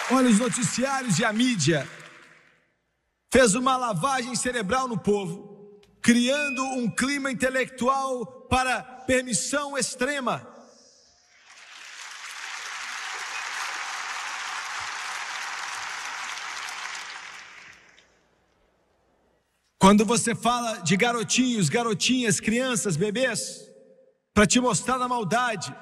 Olha, os noticiários e a mídia fez uma lavagem cerebral no povo, criando um clima intelectual para permissão extrema. Quando você fala de garotinhos, garotinhas, crianças, bebês, para te mostrar a maldade,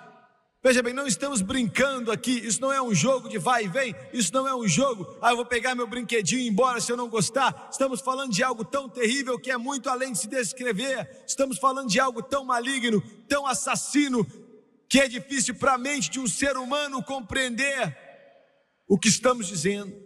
veja bem, não estamos brincando aqui, isso não é um jogo de vai e vem, isso não é um jogo, eu vou pegar meu brinquedinho e ir embora se eu não gostar. Estamos falando de algo tão terrível que é muito além de se descrever. Estamos falando de algo tão maligno, tão assassino, que é difícil para a mente de um ser humano compreender o que estamos dizendo.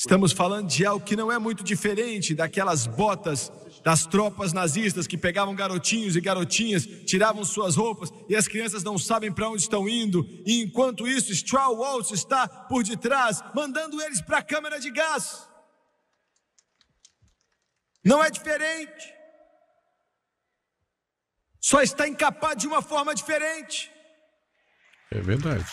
Estamos falando de algo que não é muito diferente daquelas botas das tropas nazistas que pegavam garotinhos e garotinhas, tiravam suas roupas e as crianças não sabem para onde estão indo. E enquanto isso, Strauss Waltz está por detrás, mandando eles para a câmara de gás. Não é diferente. Só está encapado de uma forma diferente. É verdade.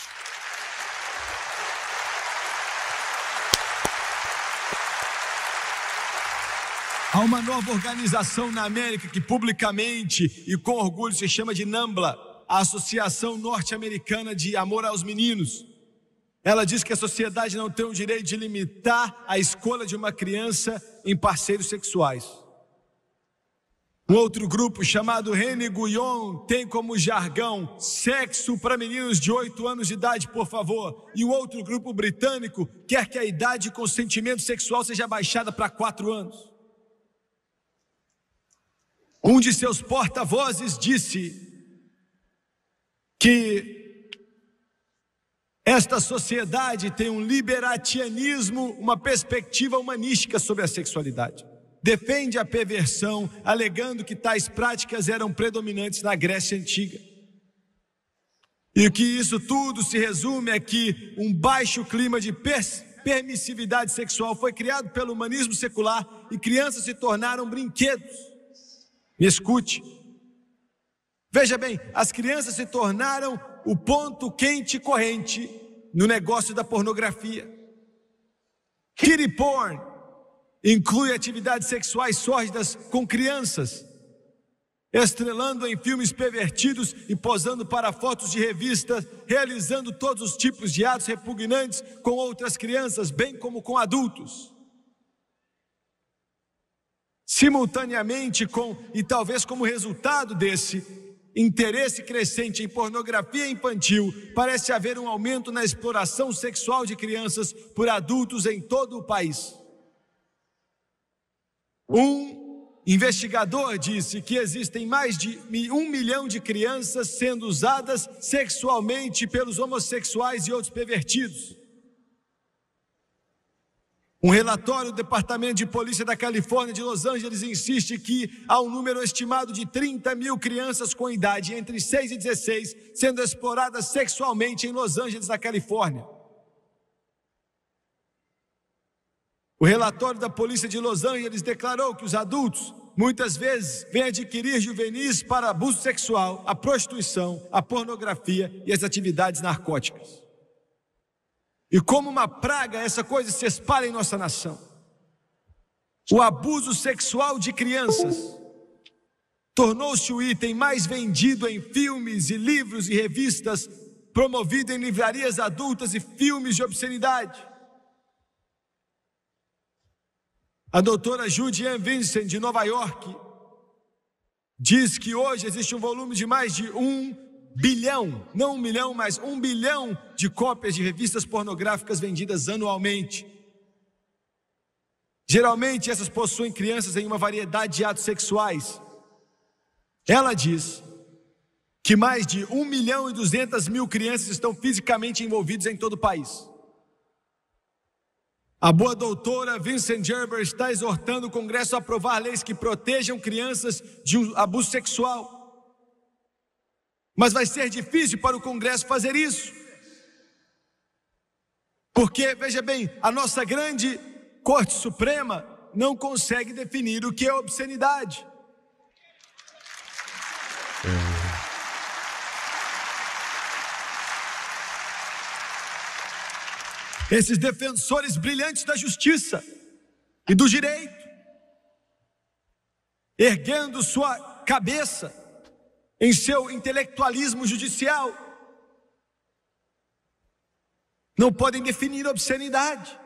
Há uma nova organização na América que publicamente e com orgulho se chama de NAMBLA, a Associação Norte-Americana de Amor aos Meninos. Ela diz que a sociedade não tem o direito de limitar a escolha de uma criança em parceiros sexuais. Um outro grupo chamado René Guyon tem como jargão sexo para meninos de 8 anos de idade, por favor. E um outro grupo britânico quer que a idade de consentimento sexual seja baixada para 4 anos. Um de seus porta-vozes disse que esta sociedade tem um liberatianismo, uma perspectiva humanística sobre a sexualidade. Defende a perversão, alegando que tais práticas eram predominantes na Grécia Antiga. E que isso tudo se resume é que um baixo clima de permissividade sexual foi criado pelo humanismo secular e crianças se tornaram brinquedos. Me escute. Veja bem, as crianças se tornaram o ponto quente e corrente no negócio da pornografia. Kiddie porn inclui atividades sexuais sórdidas com crianças, estrelando em filmes pervertidos e posando para fotos de revistas, realizando todos os tipos de atos repugnantes com outras crianças, bem como com adultos. Simultaneamente e talvez como resultado desse interesse crescente em pornografia infantil, parece haver um aumento na exploração sexual de crianças por adultos em todo o país. Um investigador disse que existem mais de 1 milhão de crianças sendo usadas sexualmente pelos homossexuais e outros pervertidos. Um relatório do Departamento de Polícia da Califórnia de Los Angeles insiste que há um número estimado de 30 mil crianças com idade entre 6 e 16 sendo exploradas sexualmente em Los Angeles, na Califórnia. O relatório da Polícia de Los Angeles declarou que os adultos muitas vezes vêm adquirir juvenis para abuso sexual, a prostituição, a pornografia e as atividades narcóticas. E como uma praga, essa coisa se espalha em nossa nação. O abuso sexual de crianças tornou-se o item mais vendido em filmes e livros e revistas, promovido em livrarias adultas e filmes de obscenidade. A doutora Judy Vincent, de Nova York, diz que hoje existe um volume de mais de 1 bilhão, não 1 milhão, mas 1 bilhão de cópias de revistas pornográficas vendidas anualmente. Geralmente essas possuem crianças em uma variedade de atos sexuais. Ela diz que mais de 1 milhão e 200 mil crianças estão fisicamente envolvidas em todo o país. A boa doutora Vincent Gerber está exortando o Congresso a aprovar leis que protejam crianças de um abuso sexual. Mas vai ser difícil para o Congresso fazer isso. Porque, veja bem, a nossa grande Corte Suprema não consegue definir o que é obscenidade. Esses defensores brilhantes da justiça e do direito, erguendo sua cabeça em seu intelectualismo judicial, não podem definir obscenidade.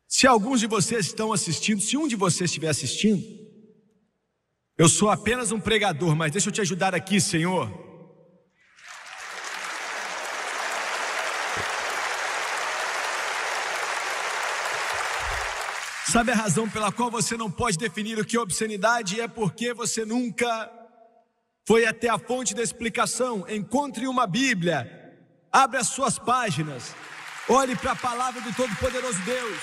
Se alguns de vocês estão assistindo, se um de vocês estiver assistindo, eu sou apenas um pregador, mas deixa eu te ajudar aqui, Senhor. Sabe a razão pela qual você não pode definir o que é obscenidade? É porque você nunca foi até a fonte da explicação. Encontre uma Bíblia, abre as suas páginas, olhe para a palavra do Todo-Poderoso Deus,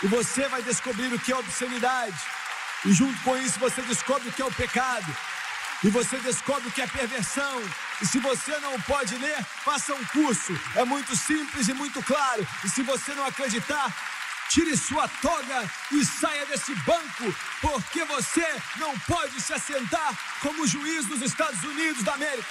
e você vai descobrir o que é obscenidade. E junto com isso você descobre o que é o pecado, e você descobre o que é perversão. E se você não pode ler, faça um curso, é muito simples e muito claro. E se você não acreditar, tire sua toga e saia desse banco, porque você não pode se assentar como juiz dos Estados Unidos da América.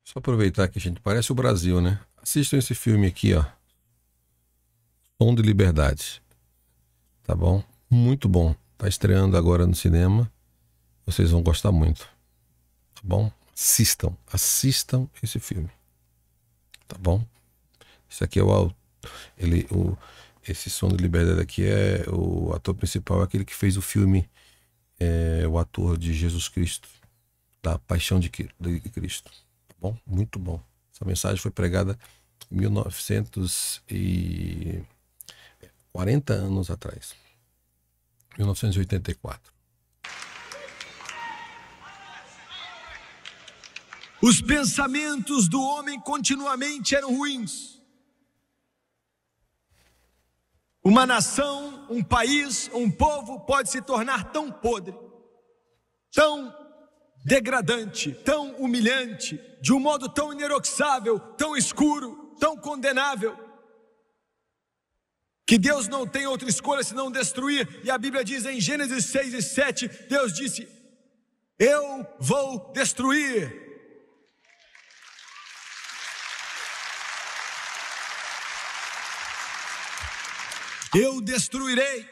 Só aproveitar que, gente, parece o Brasil, né? Assistam esse filme aqui, ó. Som de Liberdade. Tá bom? Muito bom. Tá estreando agora no cinema. Vocês vão gostar muito. Tá bom? Assistam esse filme. Tá bom? Isso aqui é esse Som de Liberdade aqui é o ator principal, é aquele que fez o filme, o ator de Jesus Cristo, da Paixão de Cristo. Tá bom? Muito bom. Essa mensagem foi pregada em 40 anos atrás, 1984. Os pensamentos do homem continuamente eram ruins. Uma nação, um país, um povo pode se tornar tão podre, tão degradante, tão humilhante, de um modo tão ineroxável, tão escuro, tão condenável, que Deus não tem outra escolha senão destruir. E a Bíblia diz em Gênesis 6 e 7, Deus disse: eu vou destruir. Eu destruirei.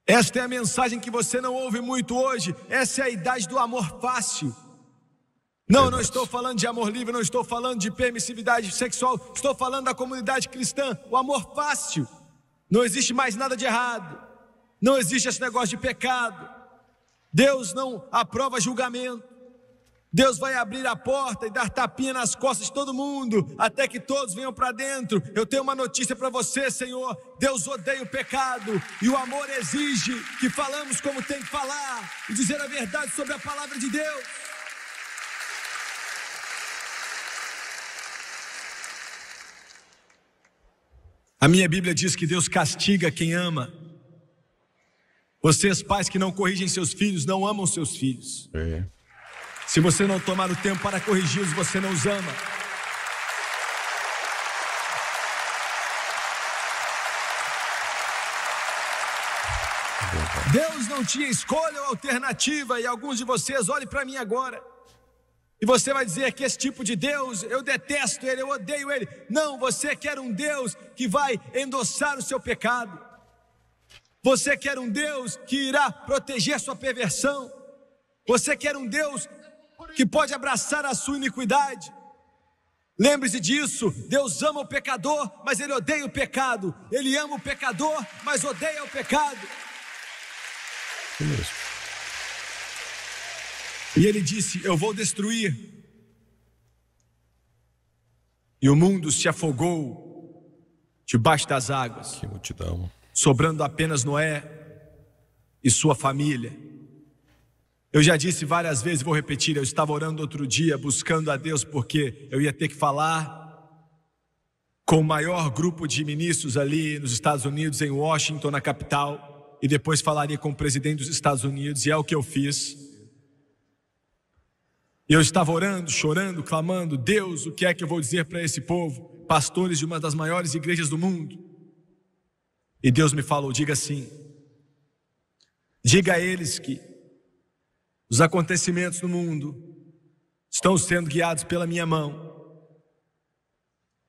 Esta é a mensagem que você não ouve muito hoje. Essa é a idade do amor fácil. Não estou falando de amor livre, não estou falando de permissividade sexual, estou falando da comunidade cristã, o amor fácil. Não existe mais nada de errado, não existe esse negócio de pecado. Deus não aprova julgamento. Deus vai abrir a porta e dar tapinha nas costas de todo mundo, até que todos venham para dentro. Eu tenho uma notícia para você, Senhor. Deus odeia o pecado, e o amor exige que falamos como tem que falar e dizer a verdade sobre a palavra de Deus. A minha Bíblia diz que Deus castiga quem ama. Vocês, pais que não corrigem seus filhos, não amam seus filhos. Se você não tomar o tempo para corrigi-los, você não os ama. Deus não tinha escolha ou alternativa. E alguns de vocês, olhem para mim agora, e você vai dizer que esse tipo de Deus, eu detesto ele, eu odeio ele. Não, você quer um Deus que vai endossar o seu pecado. Você quer um Deus que irá proteger sua perversão. Você quer um Deus que pode abraçar a sua iniquidade. Lembre-se disso. Deus ama o pecador, mas Ele odeia o pecado. Ele ama o pecador, mas odeia o pecado. E Ele disse: eu vou destruir. E o mundo se afogou debaixo das águas. Que multidão. Sobrando apenas Noé e sua família. Eu já disse várias vezes, vou repetir, eu estava orando outro dia, buscando a Deus, porque eu ia ter que falar com o maior grupo de ministros ali nos Estados Unidos, em Washington, na capital, e depois falaria com o presidente dos Estados Unidos, e é o que eu fiz. Eu estava orando, chorando, clamando: Deus, o que é que eu vou dizer para esse povo, pastores de uma das maiores igrejas do mundo? E Deus me falou: diga assim, diga a eles que os acontecimentos no mundo estão sendo guiados pela minha mão.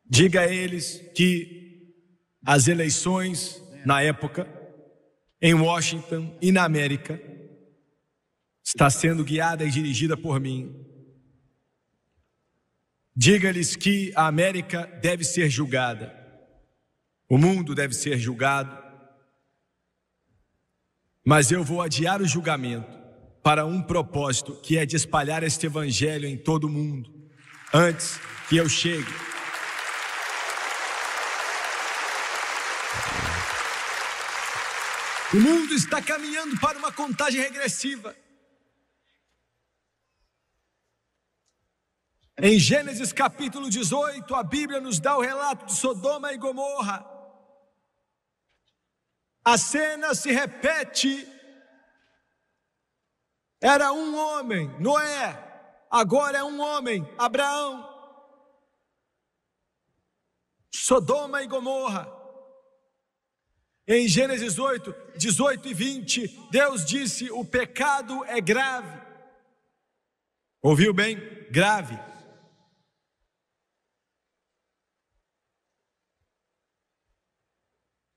Diga a eles que as eleições na época, em Washington e na América, está sendo guiada e dirigida por mim. Diga-lhes que a América deve ser julgada, o mundo deve ser julgado, mas eu vou adiar o julgamento para um propósito, que é de espalhar este evangelho em todo o mundo, antes que eu chegue. O mundo está caminhando para uma contagem regressiva. Em Gênesis capítulo 18, a Bíblia nos dá o relato de Sodoma e Gomorra. A cena se repete. Era um homem, Noé, agora é um homem, Abraão. Sodoma e Gomorra. Em Gênesis 8, 18 e 20, Deus disse: o pecado é grave. Ouviu bem? Grave.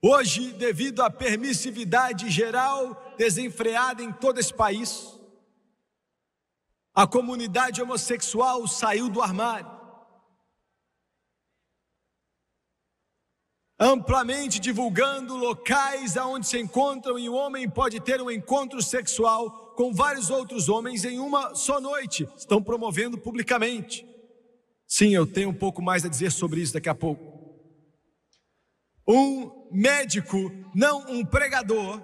Hoje, devido à permissividade geral desenfreada em todo esse país, a comunidade homossexual saiu do armário. Amplamente divulgando locais aonde se encontram e o homem pode ter um encontro sexual com vários outros homens em uma só noite. Estão promovendo publicamente. Sim, eu tenho um pouco mais a dizer sobre isso daqui a pouco. Um médico, não um pregador,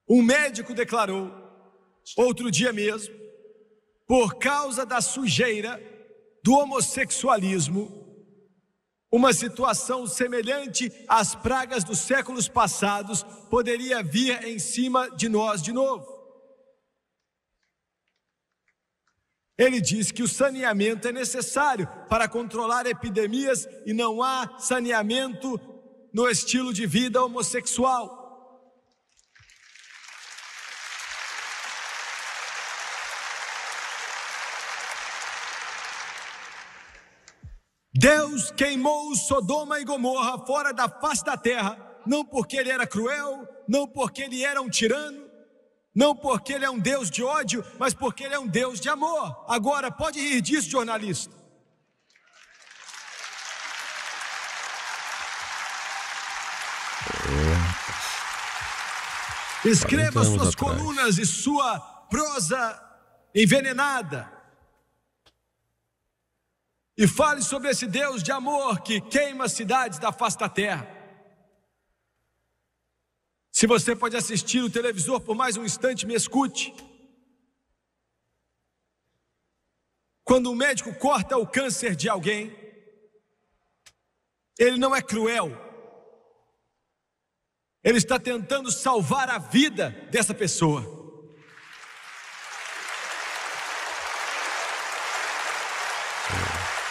um médico declarou, outro dia mesmo, por causa da sujeira do homossexualismo, uma situação semelhante às pragas dos séculos passados poderia vir em cima de nós de novo. Ele diz que o saneamento é necessário para controlar epidemias e não há saneamento no estilo de vida homossexual. Deus queimou Sodoma e Gomorra fora da face da terra, não porque ele era cruel, não porque ele era um tirano, não porque ele é um Deus de ódio, mas porque ele é um Deus de amor. Agora, pode rir disso, jornalista. Escreva suas colunas e sua prosa envenenada. E fale sobre esse Deus de amor que queima as cidades da face da terra. Se você pode assistir o televisor por mais um instante, me escute. Quando um médico corta o câncer de alguém, ele não é cruel. Ele está tentando salvar a vida dessa pessoa.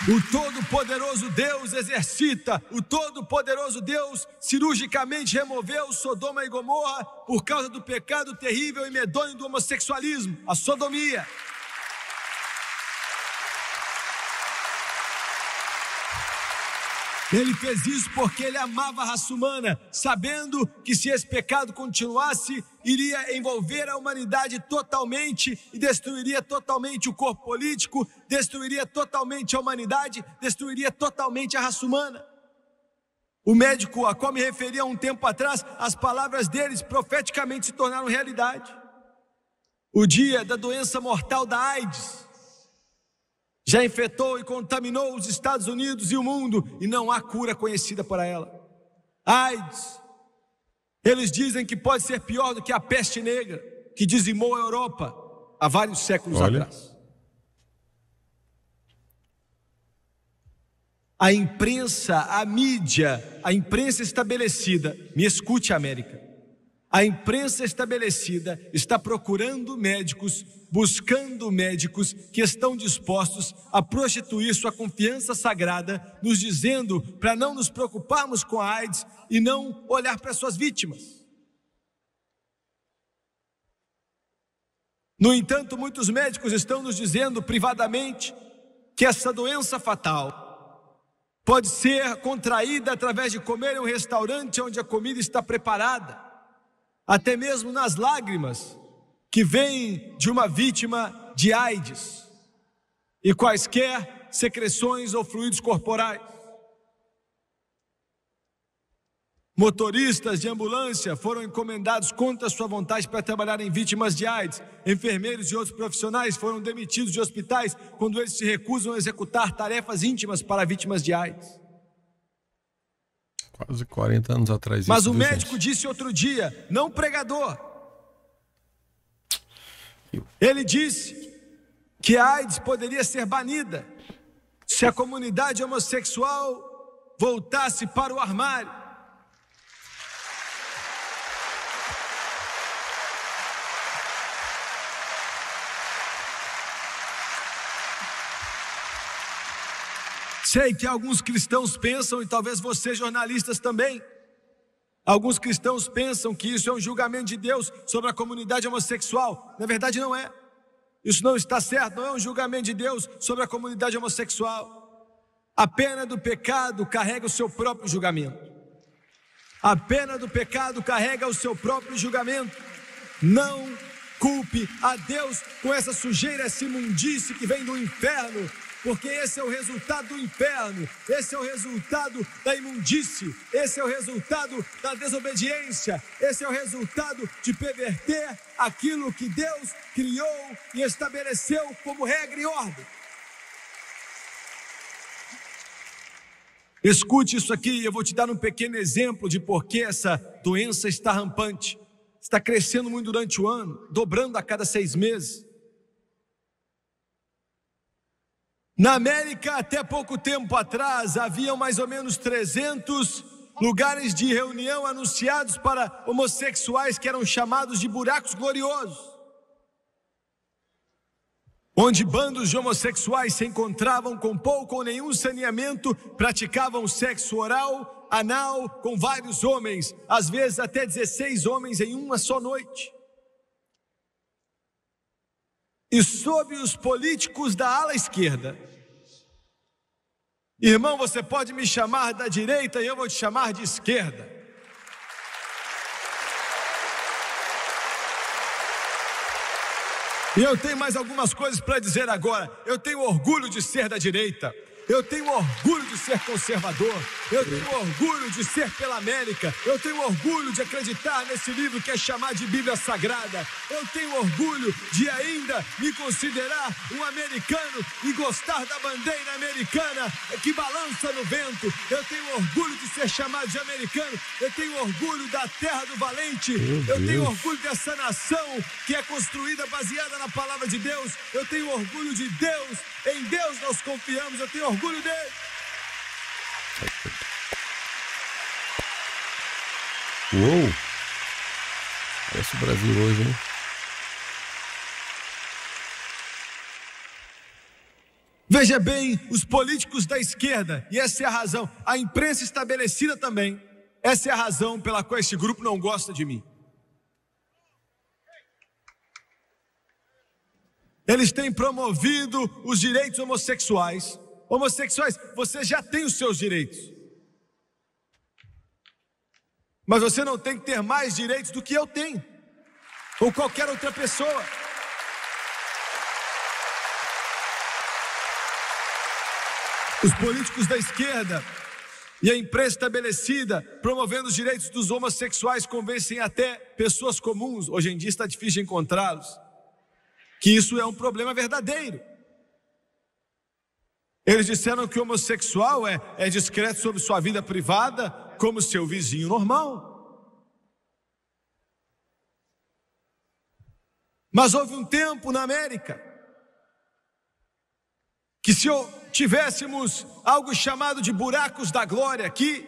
O Todo-Poderoso Deus exercita, o Todo-Poderoso Deus cirurgicamente removeu Sodoma e Gomorra por causa do pecado terrível e medonho do homossexualismo, a sodomia. Ele fez isso porque ele amava a raça humana, sabendo que se esse pecado continuasse, iria envolver a humanidade totalmente e destruiria totalmente o corpo político, destruiria totalmente a humanidade, destruiria totalmente a raça humana. O médico a qual me referi há um tempo atrás, as palavras deles profeticamente se tornaram realidade. O dia da doença mortal da AIDS já infectou e contaminou os Estados Unidos e o mundo, e não há cura conhecida para ela. AIDS, eles dizem que pode ser pior do que a peste negra, que dizimou a Europa há vários séculos atrás. A imprensa, a mídia, a imprensa estabelecida, me escute, América, A imprensa estabelecida está procurando médicos, buscando médicos que estão dispostos a prostituir sua confiança sagrada, nos dizendo para não nos preocuparmos com a AIDS e não olhar para suas vítimas. No entanto, muitos médicos estão nos dizendo privadamente que essa doença fatal pode ser contraída através de comer em um restaurante onde a comida está preparada, até mesmo nas lágrimas que vêm de uma vítima de AIDS e quaisquer secreções ou fluidos corporais. Motoristas de ambulância foram encomendados contra sua vontade para trabalhar em vítimas de AIDS. Enfermeiros e outros profissionais foram demitidos de hospitais quando eles se recusam a executar tarefas íntimas para vítimas de AIDS. Quase 40 anos atrás. Mas o médico disse outro dia, não pregador. Ele disse que a AIDS poderia ser banida se a comunidade homossexual voltasse para o armário. Sei que alguns cristãos pensam, e talvez vocês jornalistas também, alguns cristãos pensam que isso é um julgamento de Deus sobre a comunidade homossexual. Na verdade não é. Isso não está certo, não é um julgamento de Deus sobre a comunidade homossexual. A pena do pecado carrega o seu próprio julgamento. A pena do pecado carrega o seu próprio julgamento. Não culpe a Deus com essa sujeira, essa imundície que vem do inferno, porque esse é o resultado do inferno, esse é o resultado da imundície, esse é o resultado da desobediência, esse é o resultado de perverter aquilo que Deus criou e estabeleceu como regra e ordem. Escute isso aqui e eu vou te dar um pequeno exemplo de por que essa doença está rampante. Está crescendo muito durante o ano, dobrando a cada 6 meses. Na América, até pouco tempo atrás, haviam mais ou menos 300 lugares de reunião anunciados para homossexuais que eram chamados de buracos gloriosos, onde bandos de homossexuais se encontravam com pouco ou nenhum saneamento, praticavam sexo oral, anal com vários homens, às vezes até 16 homens em uma só noite. E sob os políticos da ala esquerda, irmão, você pode me chamar da direita e eu vou te chamar de esquerda. E eu tenho mais algumas coisas para dizer agora. Eu tenho orgulho de ser da direita. Eu tenho orgulho de ser conservador. Eu tenho orgulho de ser pela América. Eu tenho orgulho de acreditar nesse livro que é chamado de Bíblia Sagrada. Eu tenho orgulho de ainda me considerar um americano e gostar da bandeira americana que balança no vento. Eu tenho orgulho de ser chamado de americano. Eu tenho orgulho da terra do valente. Eu tenho orgulho dessa nação que é construída baseada na palavra de Deus. Eu tenho orgulho de Deus. Em Deus nós confiamos. Eu tenho orgulho dele. Uou! Parece o Brasil hoje, hein? Veja bem, os políticos da esquerda, e essa é a razão, a imprensa estabelecida também, essa é a razão pela qual esse grupo não gosta de mim. Eles têm promovido os direitos homossexuais. Homossexuais, você já tem os seus direitos. Mas você não tem que ter mais direitos do que eu tenho, ou qualquer outra pessoa. Os políticos da esquerda e a imprensa estabelecida, promovendo os direitos dos homossexuais, convencem até pessoas comuns, hoje em dia está difícil de encontrá-los, que isso é um problema verdadeiro. Eles disseram que o homossexual é discreto sobre sua vida privada, como seu vizinho normal. Mas houve um tempo na América que, se tivéssemos algo chamado de buracos da glória aqui,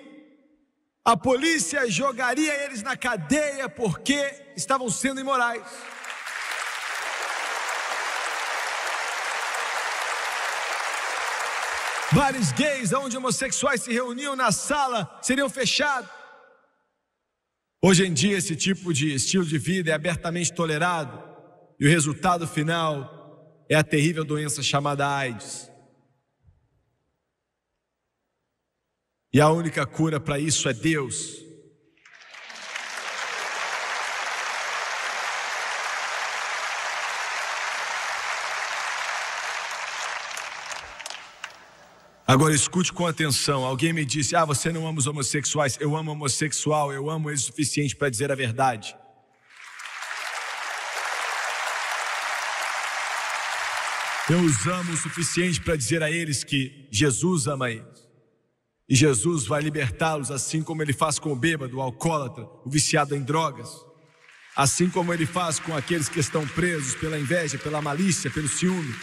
a polícia jogaria eles na cadeia porque estavam sendo imorais. Bares gays onde homossexuais se reuniam na sala seriam fechados. Hoje em dia esse tipo de estilo de vida é abertamente tolerado e o resultado final é a terrível doença chamada AIDS. E a única cura para isso é Deus. Agora escute com atenção. Alguém me disse: você não ama os homossexuais. Eu amo homossexual, eu amo ele o suficiente para dizer a verdade. Eu os amo o suficiente para dizer a eles que Jesus ama eles. E Jesus vai libertá-los, assim como ele faz com o bêbado, o alcoólatra, o viciado em drogas. Assim como ele faz com aqueles que estão presos pela inveja, pela malícia, pelo ciúme.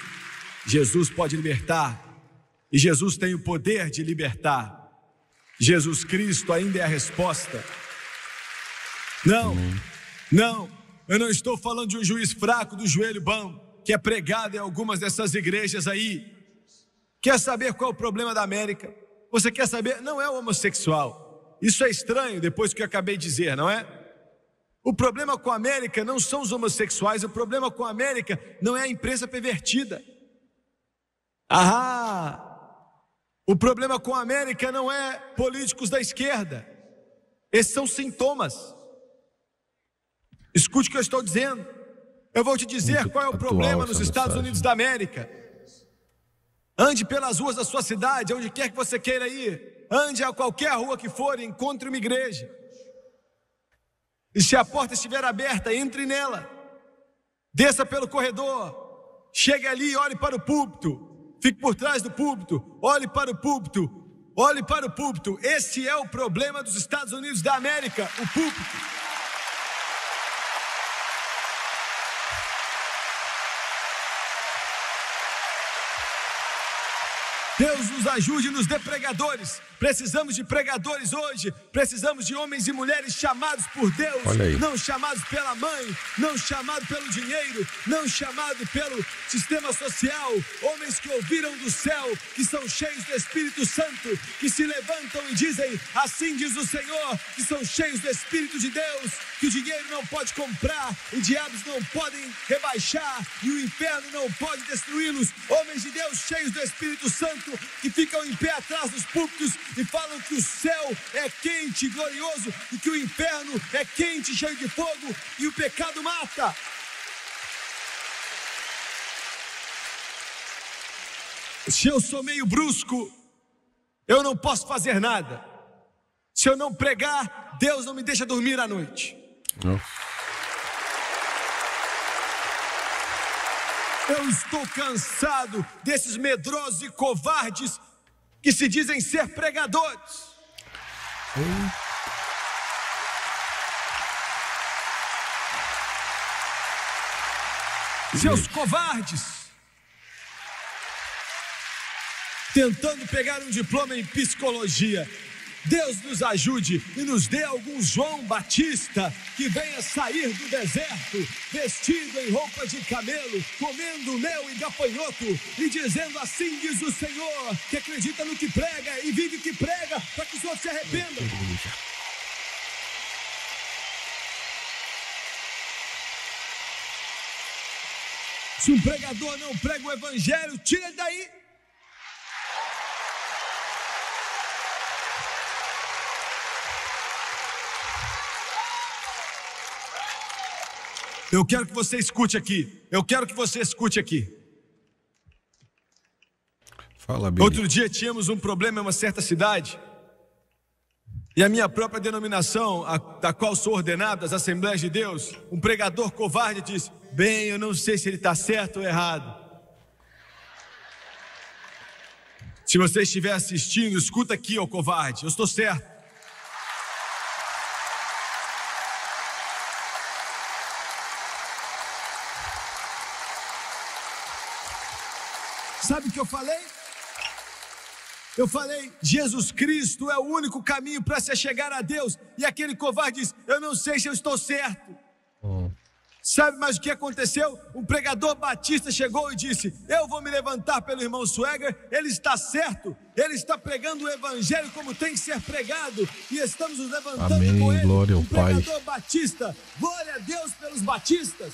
Jesus pode libertar. E Jesus tem o poder de libertar. Jesus Cristo ainda é a resposta. Não, eu não estou falando de um juiz fraco do joelho bom, que é pregado em algumas dessas igrejas aí. Quer saber qual é o problema da América? Você quer saber? Não é o homossexual. Isso é estranho depois do que eu acabei de dizer, não é? O problema com a América não são os homossexuais, o problema com a América não é a imprensa pervertida. O problema com a América não é políticos da esquerda. Esses são sintomas. Escute o que eu estou dizendo. Eu vou te dizer qual é o problema nos Estados Unidos da América. Ande pelas ruas da sua cidade, onde quer que você queira ir. Ande a qualquer rua que for e encontre uma igreja. E se a porta estiver aberta, entre nela. Desça pelo corredor. Chegue ali e olhe para o púlpito. Fique por trás do púlpito, olhe para o púlpito, olhe para o púlpito. Esse é o problema dos Estados Unidos da América, o púlpito. Deus nos ajude e nos dê pregadores. Precisamos de pregadores hoje. Precisamos de homens e mulheres chamados por Deus, não chamados pela mãe, não chamados pelo dinheiro, não chamados pelo sistema social. Homens que ouviram do céu, que são cheios do Espírito Santo, que se levantam e dizem: assim diz o Senhor, que são cheios do Espírito de Deus, que o dinheiro não pode comprar, e diabos não podem rebaixar, e o inferno não pode destruí-los. Homens de Deus cheios do Espírito Santo, que ficam em pé atrás dos púlpitos e falam que o céu é quente, glorioso, e que o inferno é quente, cheio de fogo, e o pecado mata. Se eu sou meio brusco, eu não posso fazer nada. Se eu não pregar, Deus não me deixa dormir à noite. Eu estou cansado desses medrosos e covardes que se dizem ser pregadores. Seus covardes, tentando pegar um diploma em psicologia. Deus nos ajude e nos dê algum João Batista que venha sair do deserto, vestido em roupa de camelo, comendo mel e gafanhoto, e dizendo: assim diz o Senhor, que acredita no que prega e vive o que prega, para que os outros se arrependam. Se um pregador não prega o evangelho, tira ele daí. Eu quero que você escute aqui. Fala, Billy. Outro dia tínhamos um problema em uma certa cidade. E a minha própria denominação, da qual sou ordenado, as Assembleias de Deus, um pregador covarde disse: bem, eu não sei se ele está certo ou errado. Se você estiver assistindo, escuta aqui, ô covarde, eu estou certo. Sabe o que eu falei? Eu falei, Jesus Cristo é o único caminho para se chegar a Deus. E aquele covarde diz, eu não sei se eu estou certo. Sabe mais o que aconteceu? Um pregador batista chegou e disse, eu vou me levantar pelo irmão Swagger, ele está certo, ele está pregando o evangelho como tem que ser pregado, e estamos nos levantando. Amém, com ele. glória ao Pai. Pregador batista, glória a Deus pelos batistas.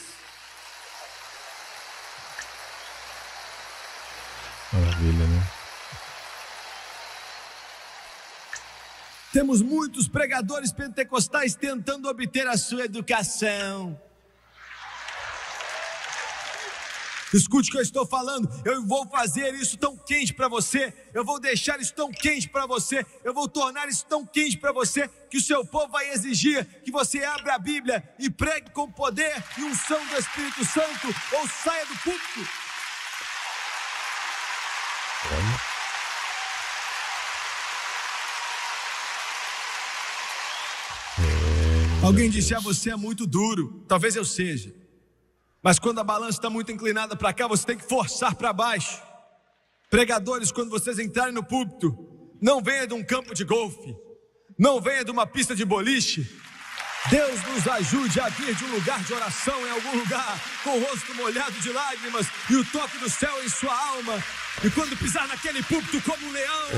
Maravilha, né? Temos muitos pregadores pentecostais tentando obter a sua educação. Escute o que eu estou falando, eu vou fazer isso tão quente para você, eu vou deixar isso tão quente para você, eu vou tornar isso tão quente para você, que o seu povo vai exigir que você abra a Bíblia e pregue com poder e unção do Espírito Santo, ou saia do púlpito. Alguém disse, você é muito duro, talvez eu seja. Mas quando a balança está muito inclinada para cá, você tem que forçar para baixo. Pregadores, quando vocês entrarem no púlpito, não venha de um campo de golfe, não venha de uma pista de boliche. Deus nos ajude a vir de um lugar de oração, em algum lugar, com o rosto molhado de lágrimas e o toque do céu em sua alma. E quando pisar naquele púlpito como um leão,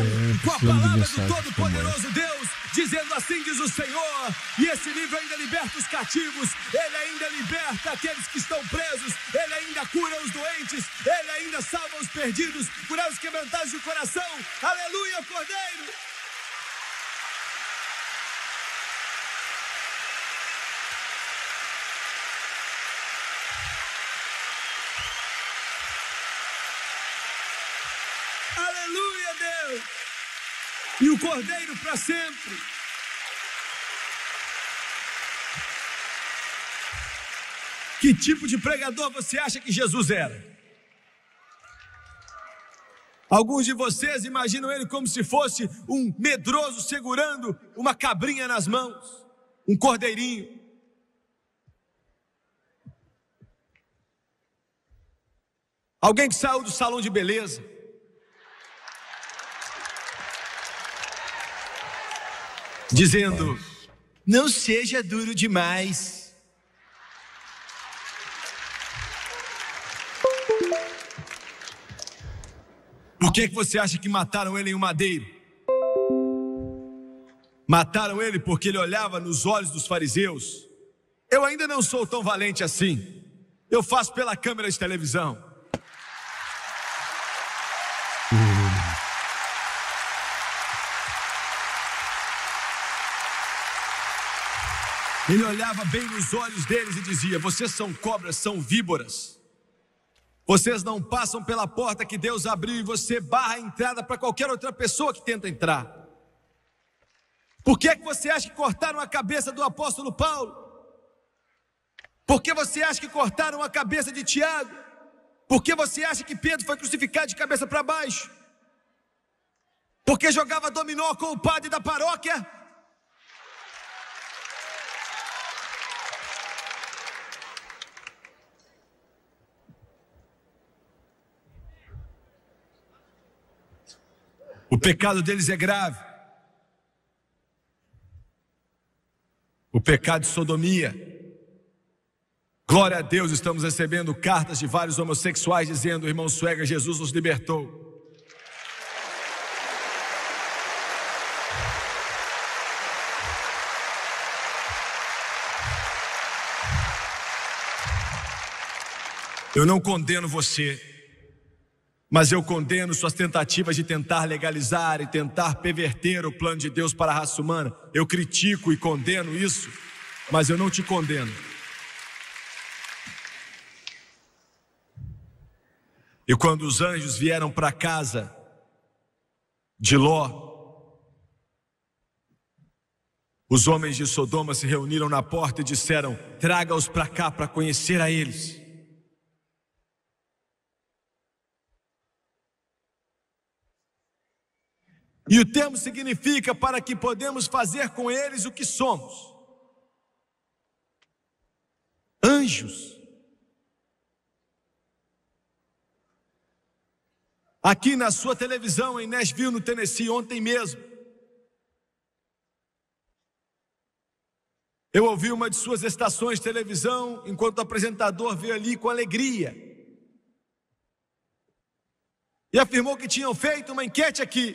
com a palavra do Todo-Poderoso Deus, dizendo assim diz o Senhor, e esse livro ainda liberta os cativos, ele ainda liberta aqueles que estão presos, ele ainda cura os doentes, ele ainda salva os perdidos, curar os quebrantados de coração. Aleluia, Cordeiro! Aleluia, Deus! E o Cordeiro para sempre. Que tipo de pregador você acha que Jesus era? Alguns de vocês imaginam ele como se fosse um medroso segurando uma cabrinha nas mãos, um cordeirinho. Alguém que saiu do salão de beleza. Dizendo, não seja duro demais. Por que você acha que mataram ele em um madeiro? Mataram ele porque ele olhava nos olhos dos fariseus. Eu ainda não sou tão valente assim. Eu faço pela câmera de televisão. Ele olhava bem nos olhos deles e dizia, vocês são cobras, são víboras. Vocês não passam pela porta que Deus abriu e você barra a entrada para qualquer outra pessoa que tenta entrar. Por que você acha que cortaram a cabeça do apóstolo Paulo? Por que você acha que cortaram a cabeça de Tiago? Por que você acha que Pedro foi crucificado de cabeça para baixo? Porque jogava dominó com o padre da paróquia? O pecado deles é grave. O pecado de sodomia. Glória a Deus, estamos recebendo cartas de vários homossexuais dizendo, irmão Swagger, Jesus nos libertou. Eu não condeno você, mas eu condeno suas tentativas de tentar legalizar e tentar perverter o plano de Deus para a raça humana. Eu critico e condeno isso, mas eu não te condeno. E quando os anjos vieram para a casa de Ló, os homens de Sodoma se reuniram na porta e disseram, traga-os para cá para conhecer a eles. E o termo significa para que podemos fazer com eles o que somos. Anjos. aqui na sua televisão em Nashville, no Tennessee, ontem mesmo. Eu ouvi uma de suas estações de televisão, enquanto o apresentador veio ali com alegria. E afirmou que tinham feito uma enquete aqui,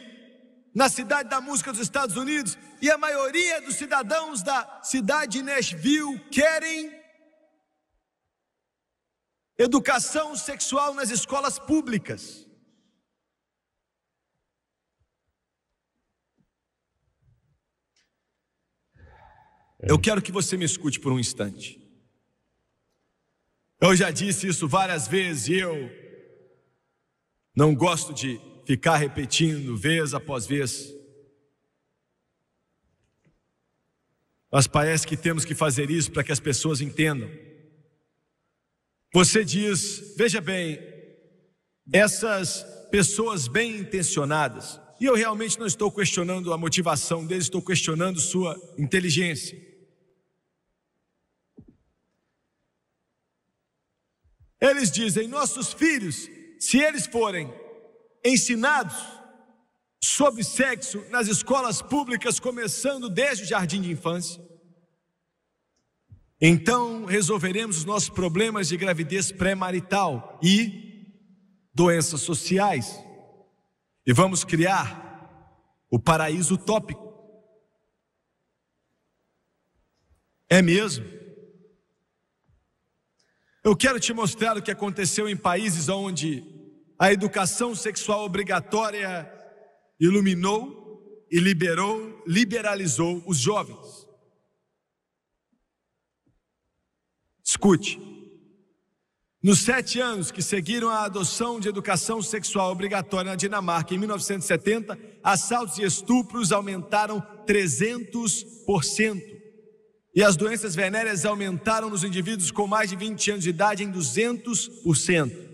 na cidade da música dos Estados Unidos, e a maioria dos cidadãos da cidade de Nashville querem educação sexual nas escolas públicas. Eu quero que você me escute por um instante. Eu já disse isso várias vezes e eu não gosto de ficar repetindo vez após vez. Mas parece que temos que fazer isso para que as pessoas entendam. Você diz, veja bem, essas pessoas bem intencionadas, e eu realmente não estou questionando a motivação deles, estou questionando sua inteligência. Eles dizem, nossos filhos, se eles forem ensinados sobre sexo nas escolas públicas, começando desde o jardim de infância, então resolveremos os nossos problemas de gravidez pré-marital e doenças sociais. E vamos criar o paraíso utópico. É mesmo? Eu quero te mostrar o que aconteceu em países onde a educação sexual obrigatória iluminou e liberalizou os jovens. Escute, nos 7 anos que seguiram a adoção de educação sexual obrigatória na Dinamarca, em 1970, assaltos e estupros aumentaram 300%. E as doenças venéreas aumentaram nos indivíduos com mais de 20 anos de idade em 200%.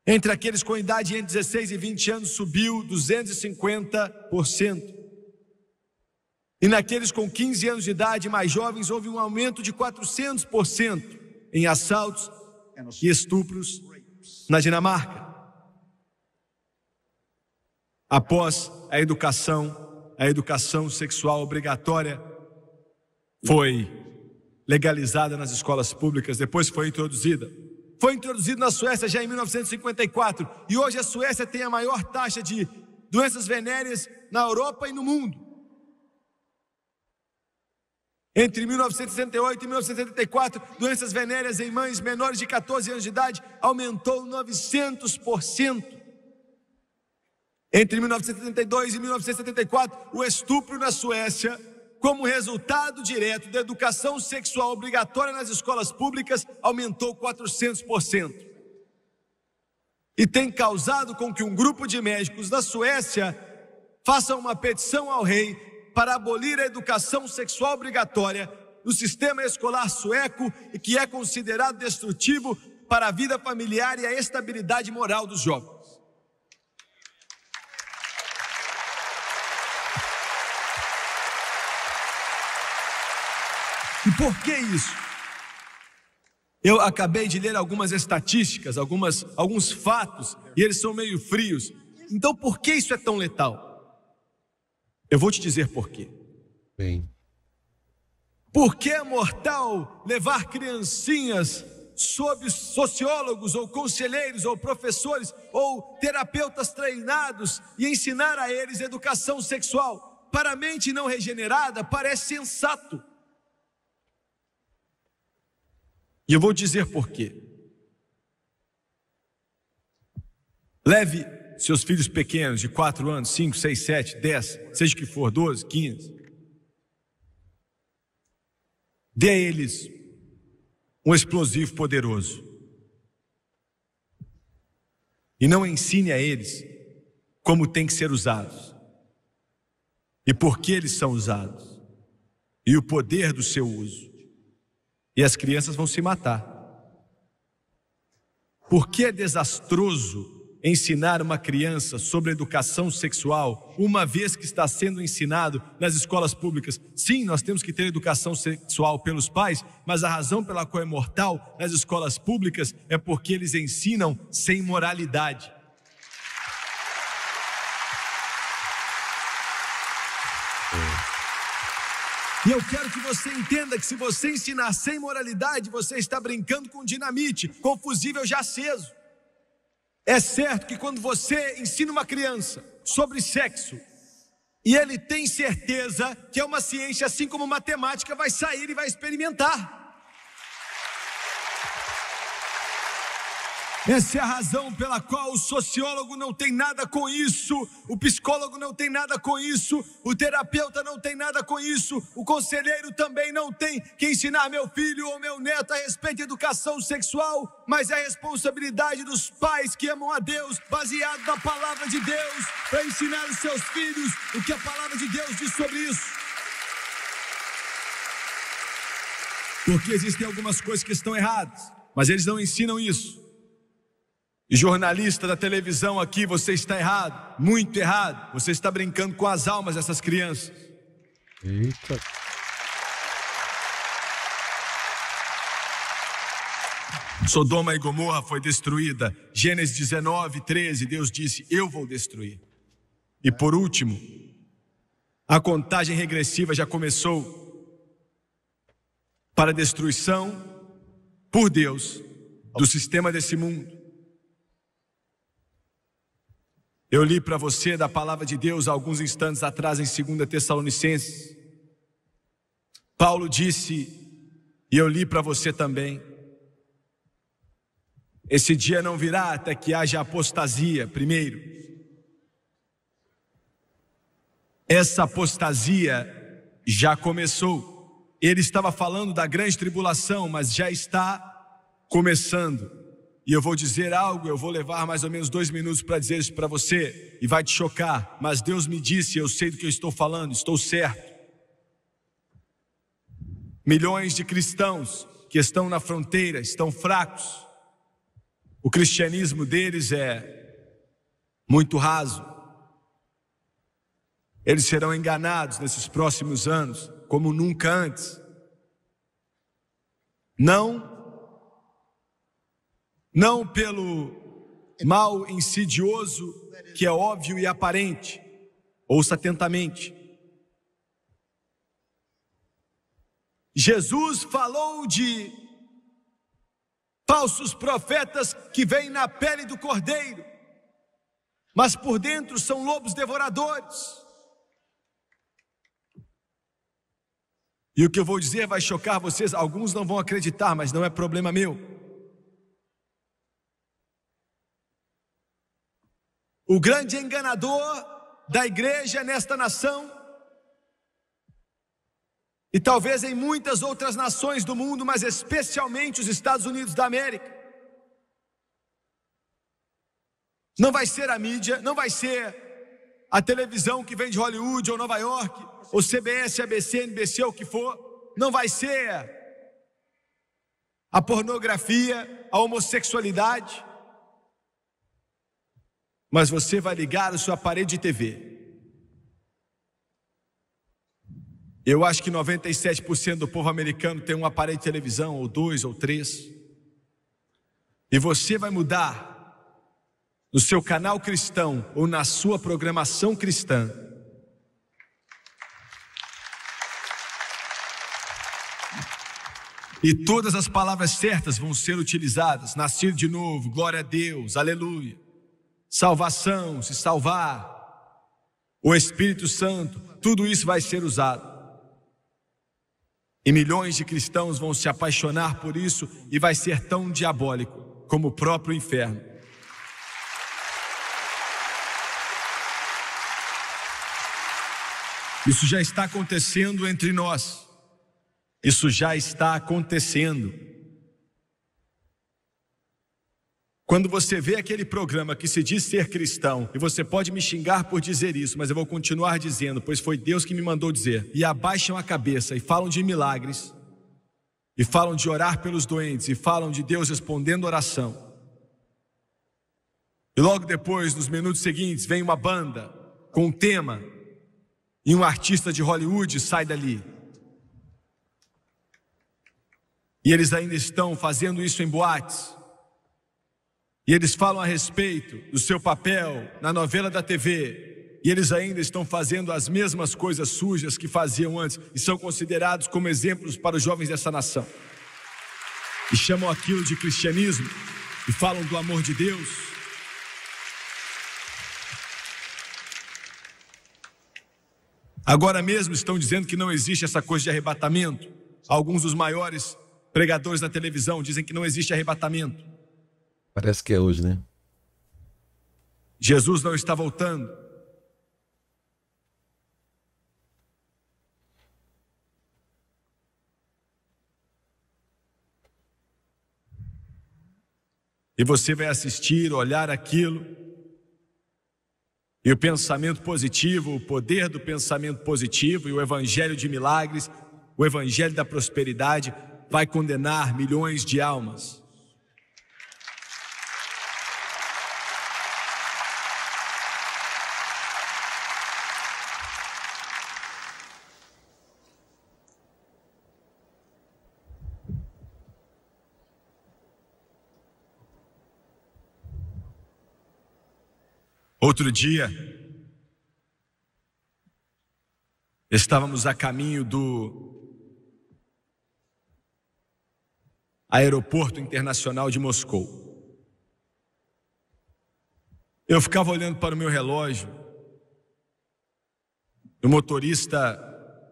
Entre aqueles com idade entre 16 e 20 anos subiu 250%. E naqueles com 15 anos de idade mais jovens houve um aumento de 400% em assaltos e estupros na Dinamarca. Após a educação sexual obrigatória foi legalizada nas escolas públicas, depois foi introduzida. Foi introduzido na Suécia já em 1954 e hoje a Suécia tem a maior taxa de doenças venéreas na Europa e no mundo. Entre 1968 e 1974, doenças venéreas em mães menores de 14 anos de idade aumentou 900%. Entre 1972 e 1974, o estupro na Suécia, como resultado direto da educação sexual obrigatória nas escolas públicas, aumentou 400%. E tem causado com que um grupo de médicos da Suécia faça uma petição ao rei para abolir a educação sexual obrigatória no sistema escolar sueco, e que é considerado destrutivo para a vida familiar e a estabilidade moral dos jovens. E por que isso? Eu acabei de ler algumas estatísticas, alguns fatos, e eles são meio frios. Então por que isso é tão letal? Eu vou te dizer por quê. Bem. Por que é mortal levar criancinhas sob sociólogos ou conselheiros ou professores ou terapeutas treinados e ensinar a eles educação sexual? Para a mente não regenerada parece sensato. E eu vou dizer por quê. Leve seus filhos pequenos de 4 anos, 5, 6, 7, 10, seja o que for, 12, 15. Dê a eles um explosivo poderoso. E não ensine a eles como tem que ser usados. E por que eles são usados. E o poder do seu uso. E as crianças vão se matar. Por que é desastroso ensinar uma criança sobre educação sexual, uma vez que está sendo ensinado nas escolas públicas? Sim, nós temos que ter educação sexual pelos pais, mas a razão pela qual é mortal nas escolas públicas é porque eles ensinam sem moralidade. E eu quero que você entenda que se você ensinar sem moralidade, você está brincando com dinamite, com fusível já aceso. É certo que quando você ensina uma criança sobre sexo, e ele tem certeza que é uma ciência, assim como matemática, vai sair e vai experimentar. Essa é a razão pela qual o sociólogo não tem nada com isso, o psicólogo não tem nada com isso, o terapeuta não tem nada com isso, o conselheiro também não tem que ensinar meu filho ou meu neto a respeito de educação sexual, mas é a responsabilidade dos pais que amam a Deus, baseado na palavra de Deus, para ensinar os seus filhos o que a palavra de Deus diz sobre isso. Porque existem algumas coisas que estão erradas, mas eles não ensinam isso. E jornalista da televisão aqui, você está errado, muito errado. Você está brincando com as almas dessas crianças. Eita. Sodoma e Gomorra foi destruída. Gênesis 19, 13, Deus disse, eu vou destruir. E por último, a contagem regressiva já começou para a destruição por Deus do sistema desse mundo. Eu li para você da palavra de Deus há alguns instantes atrás em 2 Tessalonicenses. Paulo disse, e eu li para você também, esse dia não virá até que haja apostasia primeiro. Essa apostasia já começou. Ele estava falando da grande tribulação, mas já está começando. E eu vou dizer algo, eu vou levar mais ou menos 2 minutos para dizer isso para você, e vai te chocar, mas Deus me disse, eu sei do que eu estou falando, estou certo. Milhões de cristãos que estão na fronteira, estão fracos. O cristianismo deles é muito raso. Eles serão enganados nesses próximos anos, como nunca antes. Não pelo mal insidioso que é óbvio e aparente. Ouça atentamente. Jesus falou de falsos profetas que vêm na pele do cordeiro, mas por dentro são lobos devoradores. E o que eu vou dizer vai chocar vocês, alguns não vão acreditar, mas não é problema meu. O grande enganador da igreja nesta nação, e talvez em muitas outras nações do mundo, mas especialmente os Estados Unidos da América, não vai ser a mídia, não vai ser a televisão que vem de Hollywood ou Nova York, ou CBS, ABC, NBC, ou o que for, não vai ser a pornografia, a homossexualidade, mas você vai ligar a sua parede de TV. Eu acho que 97% do povo americano tem um aparelho de televisão, ou 2 ou 3. E você vai mudar no seu canal cristão ou na sua programação cristã e todas as palavras certas vão ser utilizadas. Nascer de novo, glória a Deus, aleluia. Salvação, se salvar, o Espírito Santo, tudo isso vai ser usado. E milhões de cristãos vão se apaixonar por isso e vai ser tão diabólico como o próprio inferno. Isso já está acontecendo entre nós. Isso já está acontecendo. Quando você vê aquele programa que se diz ser cristão, e você pode me xingar por dizer isso, mas eu vou continuar dizendo, pois foi Deus que me mandou dizer, e abaixam a cabeça e falam de milagres, e falam de orar pelos doentes, e falam de Deus respondendo oração. E logo depois, nos minutos seguintes, vem uma banda com um tema, e um artista de Hollywood sai dali. E eles ainda estão fazendo isso em boates. E eles falam a respeito do seu papel na novela da TV. E eles ainda estão fazendo as mesmas coisas sujas que faziam antes e são considerados como exemplos para os jovens dessa nação. E chamam aquilo de cristianismo e falam do amor de Deus. Agora mesmo estão dizendo que não existe essa coisa de arrebatamento. Alguns dos maiores pregadores da televisão dizem que não existe arrebatamento. Parece que é hoje, né? Jesus não está voltando. E você vai assistir, olhar aquilo, e o pensamento positivo, o poder do pensamento positivo e o evangelho de milagres, o evangelho da prosperidade vai condenar milhões de almas. Outro dia, estávamos a caminho do aeroporto internacional de Moscou. Eu ficava olhando para o meu relógio. O motorista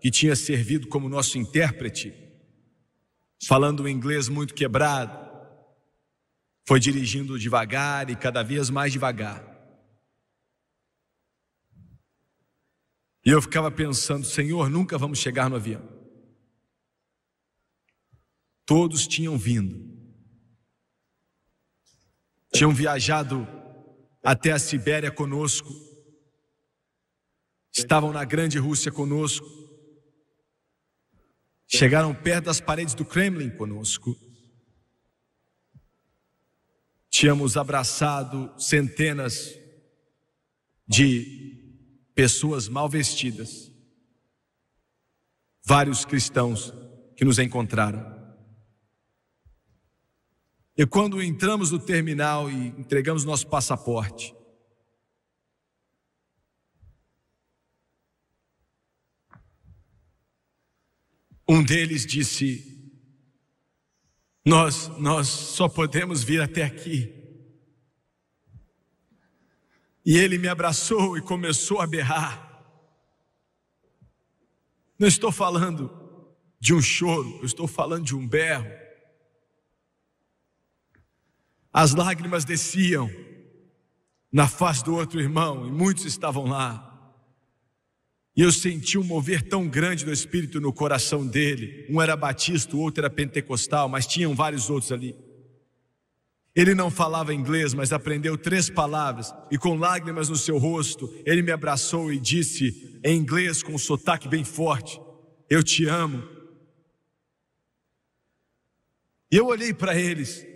que tinha servido como nosso intérprete, falando um inglês muito quebrado, foi dirigindo devagar e cada vez mais devagar. E eu ficava pensando, Senhor, nunca vamos chegar no avião. Todos tinham vindo. Tinham viajado até a Sibéria conosco. Estavam na grande Rússia conosco. Chegaram perto das paredes do Kremlin conosco. Tínhamos abraçado centenas de pessoas mal vestidas, vários cristãos que nos encontraram. E quando entramos no terminal e entregamos nosso passaporte, um deles disse, nós só podemos vir até aqui. E ele me abraçou e começou a berrar. Não estou falando de um choro, eu estou falando de um berro. As lágrimas desciam na face do outro irmão, e muitos estavam lá. E eu senti um mover tão grande do Espírito no coração dele. Um era batista, o outro era pentecostal, mas tinham vários outros ali. Ele não falava inglês, mas aprendeu 3 palavras, e com lágrimas no seu rosto, ele me abraçou e disse, em inglês, com um sotaque bem forte, eu te amo. E eu olhei para eles,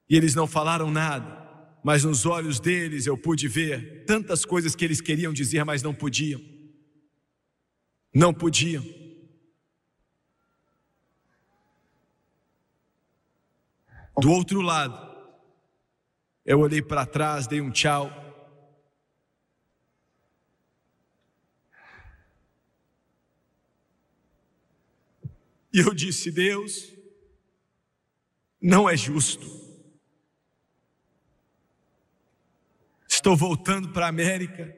e eles não falaram nada, mas nos olhos deles eu pude ver tantas coisas que eles queriam dizer, mas não podiam. Não podiam. Do outro lado, eu olhei para trás, dei um tchau. E eu disse, Deus, não é justo. Estou voltando para a América.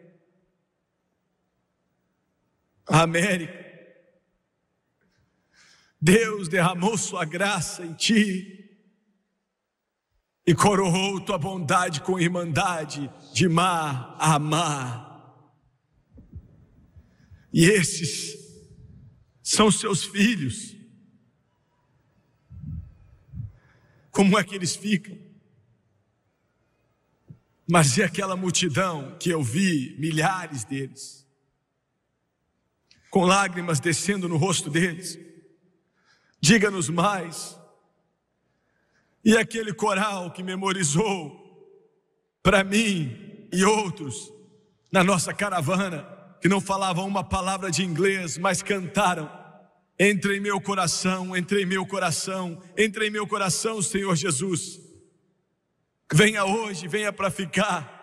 A América. Deus derramou sua graça em ti. E coroou tua bondade com irmandade, de mar a mar. E esses são seus filhos. Como é que eles ficam? Mas e aquela multidão que eu vi, milhares deles, com lágrimas descendo no rosto deles? Diga-nos mais. E aquele coral que memorizou para mim e outros na nossa caravana, que não falavam uma palavra de inglês, mas cantaram, entre em meu coração, entre em meu coração, entre em meu coração, Senhor Jesus. Venha hoje, venha para ficar.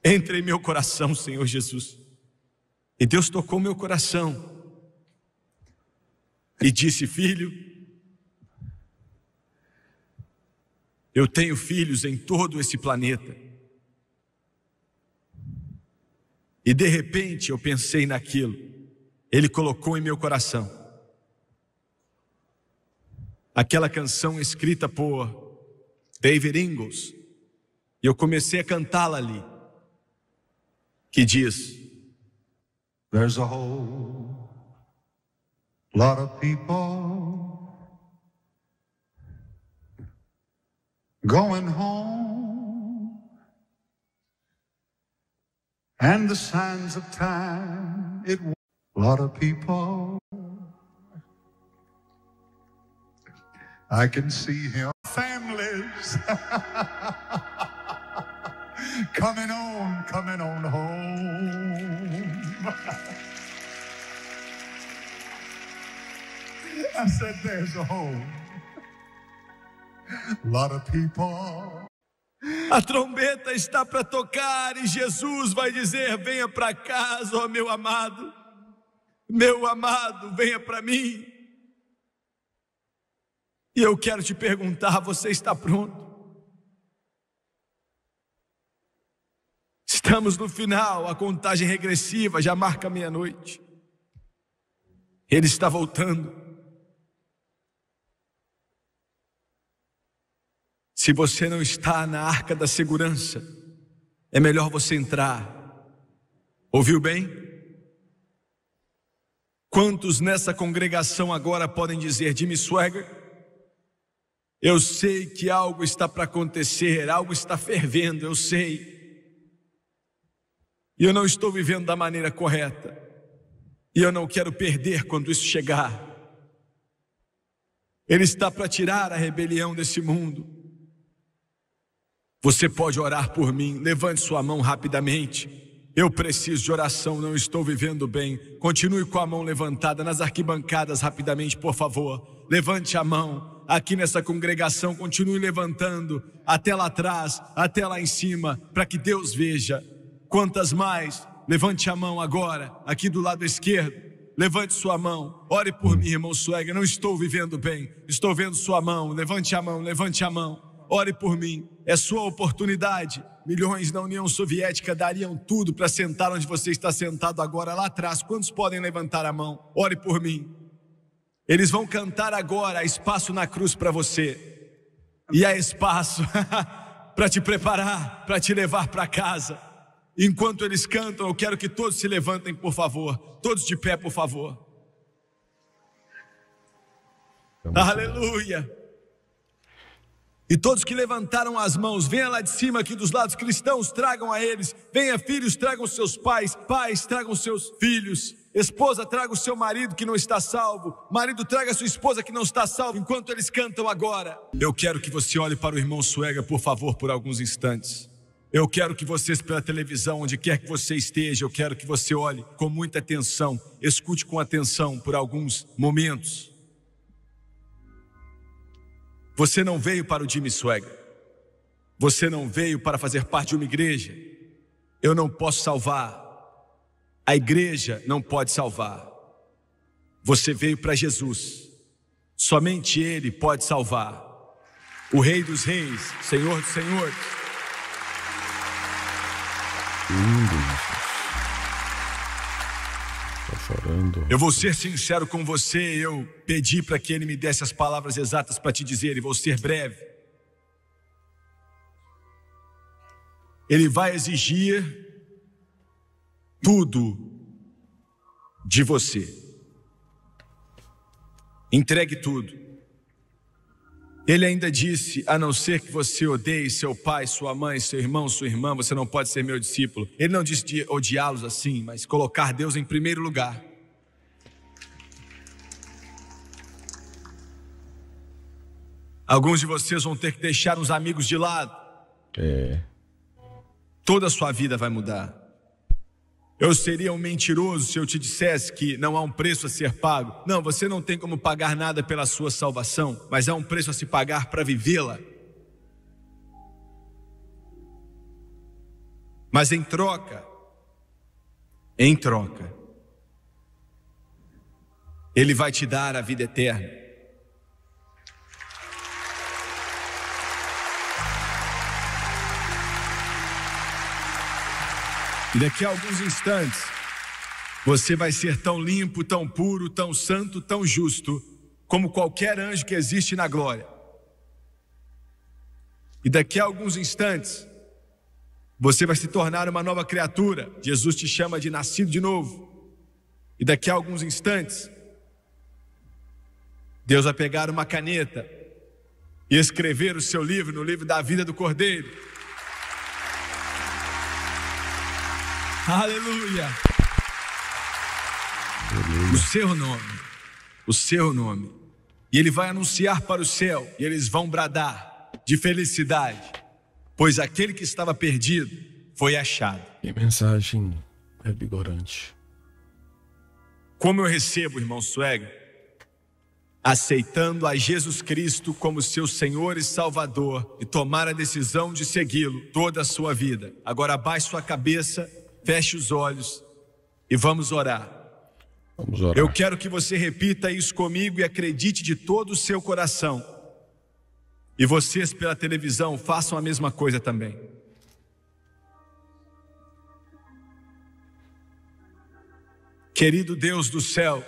Entra em meu coração, Senhor Jesus. E Deus tocou meu coração e disse: filho, eu tenho filhos em todo esse planeta. E de repente eu pensei naquilo. Ele colocou em meu coração aquela canção escrita por David Ingalls. E eu comecei a cantá-la ali, que diz: There's a whole lot of people going home, and the signs of time, a lot of people, I can see him, families coming on home. I said there's a whole lot of people. A trombeta está para tocar e Jesus vai dizer: venha para casa, ó meu amado, venha para mim. E eu quero te perguntar: você está pronto? Estamos no final, a contagem regressiva já marca meia-noite. Ele está voltando. Se você não está na arca da segurança, é melhor você entrar. Ouviu bem? Quantos nessa congregação agora podem dizer: Jimmy Swaggart, eu sei que algo está para acontecer, algo está fervendo, eu sei. E eu não estou vivendo da maneira correta. E eu não quero perder quando isso chegar. Ele está para tirar a rebelião desse mundo. Você pode orar por mim, levante sua mão rapidamente. Eu preciso de oração, não estou vivendo bem. Continue com a mão levantada nas arquibancadas rapidamente, por favor. Levante a mão aqui nessa congregação, continue levantando até lá atrás, até lá em cima, para que Deus veja. Quantas mais? Levante a mão agora, aqui do lado esquerdo. Levante sua mão, ore por mim, irmão Swaggart. Não estou vivendo bem, estou vendo sua mão. Levante a mão, levante a mão. Ore por mim, é sua oportunidade. Milhões na União Soviética dariam tudo para sentar onde você está sentado agora, lá atrás. Quantos podem levantar a mão? Ore por mim. Eles vão cantar agora: há espaço na cruz para você. E há espaço para te preparar, para te levar para casa. Enquanto eles cantam, eu quero que todos se levantem, por favor. Todos de pé, por favor. Aleluia. E todos que levantaram as mãos, venha lá de cima aqui dos lados cristãos, tragam a eles. Venha, filhos, tragam seus pais. Pais, tragam seus filhos. Esposa, traga o seu marido que não está salvo. Marido, traga a sua esposa que não está salva. Enquanto eles cantam agora, eu quero que você olhe para o irmão Swaggart, por favor, por alguns instantes. Eu quero que vocês, pela televisão, onde quer que você esteja, eu quero que você olhe com muita atenção, escute com atenção por alguns momentos. Você não veio para o Jimmy Swaggart. Você não veio para fazer parte de uma igreja. Eu não posso salvar. A igreja não pode salvar. Você veio para Jesus. Somente Ele pode salvar. O Rei dos Reis, Senhor dos Senhores. Chorando. Eu vou ser sincero com você. Eu pedi para que ele me desse as palavras exatas para te dizer, e vou ser breve. Ele vai exigir tudo de você. Entregue tudo. Ele ainda disse: a não ser que você odeie seu pai, sua mãe, seu irmão, sua irmã, você não pode ser meu discípulo. Ele não disse de odiá-los assim, mas colocar Deus em primeiro lugar. Alguns de vocês vão ter que deixar uns amigos de lado. Toda a sua vida vai mudar. Eu seria um mentiroso se eu te dissesse que não há um preço a ser pago. Não, você não tem como pagar nada pela sua salvação, mas há um preço a se pagar para vivê-la. Mas em troca, Ele vai te dar a vida eterna. E daqui a alguns instantes, você vai ser tão limpo, tão puro, tão santo, tão justo, como qualquer anjo que existe na glória. E daqui a alguns instantes, você vai se tornar uma nova criatura. Jesus te chama de nascido de novo. E daqui a alguns instantes, Deus vai pegar uma caneta e escrever o seu livro no livro da vida do Cordeiro. Aleluia! O seu nome. E Ele vai anunciar para o céu, e eles vão bradar de felicidade, pois aquele que estava perdido foi achado. Que mensagem revigorante. Como eu recebo, irmão Swagger? Aceitando a Jesus Cristo como seu Senhor e Salvador, e tomar a decisão de segui-lo toda a sua vida. Agora abaixe sua cabeça, feche os olhos e vamos orar. Vamos orar. Eu quero que você repita isso comigo e acredite de todo o seu coração. E vocês pela televisão façam a mesma coisa também. Querido Deus do céu,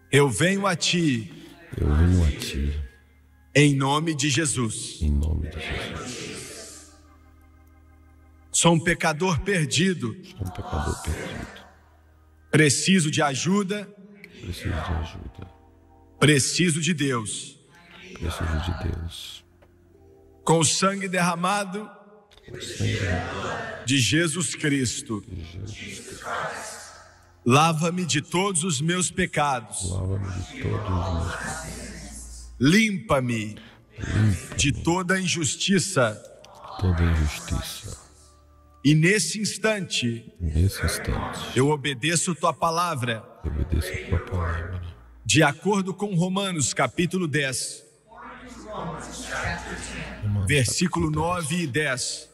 eu venho a Ti, em nome de Jesus. Sou um pecador perdido. Preciso de ajuda. Preciso de Deus. Com o sangue derramado de Jesus Cristo, lava-me de todos os meus pecados. Limpa-me de toda injustiça. E nesse instante, eu obedeço tua palavra. De acordo com Romanos capítulo 10, versículo 9 e 10.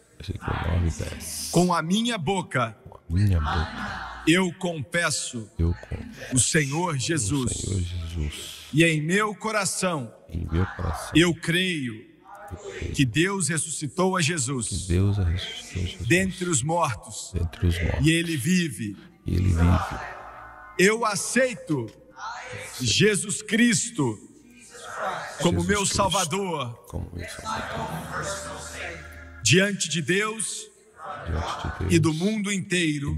Com a minha boca, eu confesso o Senhor Jesus. E em meu coração, eu creio que Deus ressuscitou a Jesus dentre os mortos, e Ele vive. Eu aceito Jesus Cristo como meu Salvador. Diante de Deus e do mundo inteiro,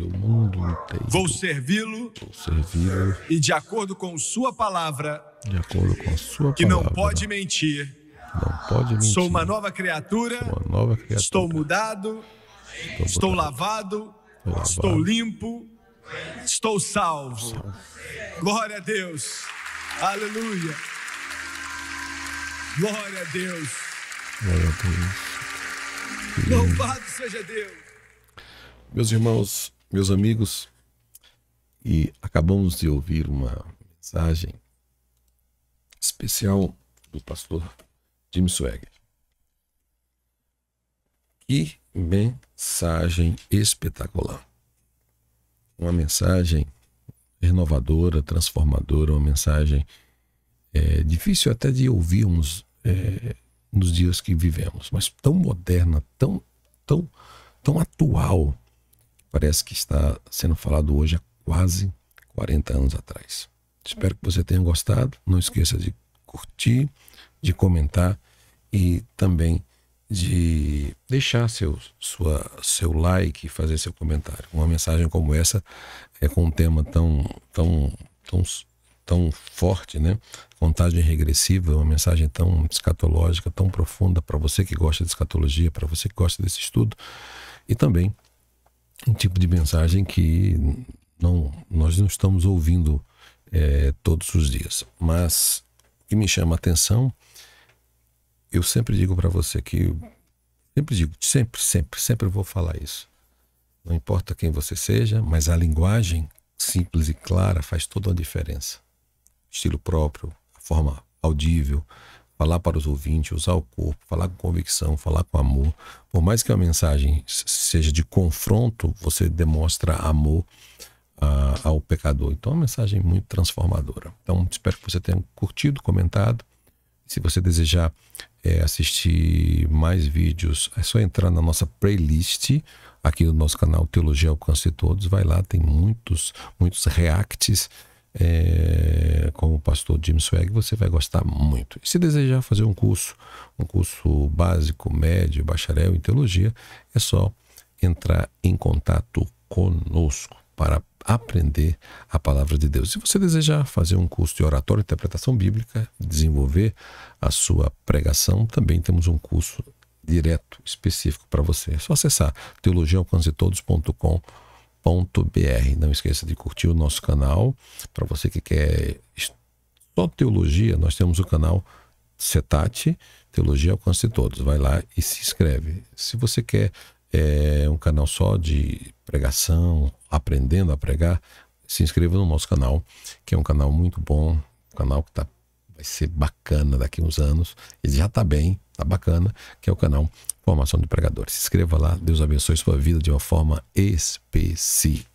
vou servi-lo e de acordo com sua palavra, que não pode mentir. Sou uma nova criatura, estou mudado, estou lavado, estou limpo, estou salvo. Glória a Deus, aleluia, glória a Deus, louvado seja Deus. Meus irmãos, meus amigos, e acabamos de ouvir uma mensagem especial do pastor Jim Swagger. Que mensagem espetacular. Uma mensagem renovadora, transformadora, uma mensagem difícil até de ouvirmos nos dias que vivemos, mas tão moderna, tão atual, parece que está sendo falado hoje há quase 40 anos atrás. Espero que você tenha gostado. Não esqueça de curtir, de comentar e também de deixar seu like e fazer seu comentário. Uma mensagem como essa com um tema tão forte, né? Contagem regressiva, uma mensagem tão escatológica, tão profunda para você que gosta de escatologia, para você que gosta desse estudo, e também um tipo de mensagem que nós não estamos ouvindo todos os dias. Mas o que me chama a atenção, eu sempre digo para você que, sempre vou falar isso. Não importa quem você seja, mas a linguagem simples e clara faz toda a diferença. Estilo próprio, a forma audível, falar para os ouvintes, usar o corpo, falar com convicção, falar com amor. Por mais que a mensagem seja de confronto, você demonstra amor ao pecador. Então é uma mensagem muito transformadora. Então espero que você tenha curtido, comentado. Se você desejar assistir mais vídeos, é só entrar na nossa playlist aqui no nosso canal Teologia Alcance Todos. Vai lá, tem muitos reacts com o pastor Jim Swag, você vai gostar muito. E se desejar fazer um curso básico, médio, bacharel em teologia, é só entrar em contato conosco para aprender a palavra de Deus. Se você desejar fazer um curso de oratória e interpretação bíblica, desenvolver a sua pregação, também temos um curso direto, específico para você. É só acessar teologiaalcancetodos.com.br. Não esqueça de curtir o nosso canal. Para você que quer só teologia, nós temos o canal CETAT, Teologia Alcance Todos. Vai lá e se inscreve. Se você quer um canal só de pregação, aprendendo a pregar, se inscreva no nosso canal, que é um canal muito bom, um canal que vai ser bacana daqui a uns anos. Ele já está bem, está bacana, que é o canal Formação de Pregadores. Se inscreva lá, Deus abençoe sua vida de uma forma especial.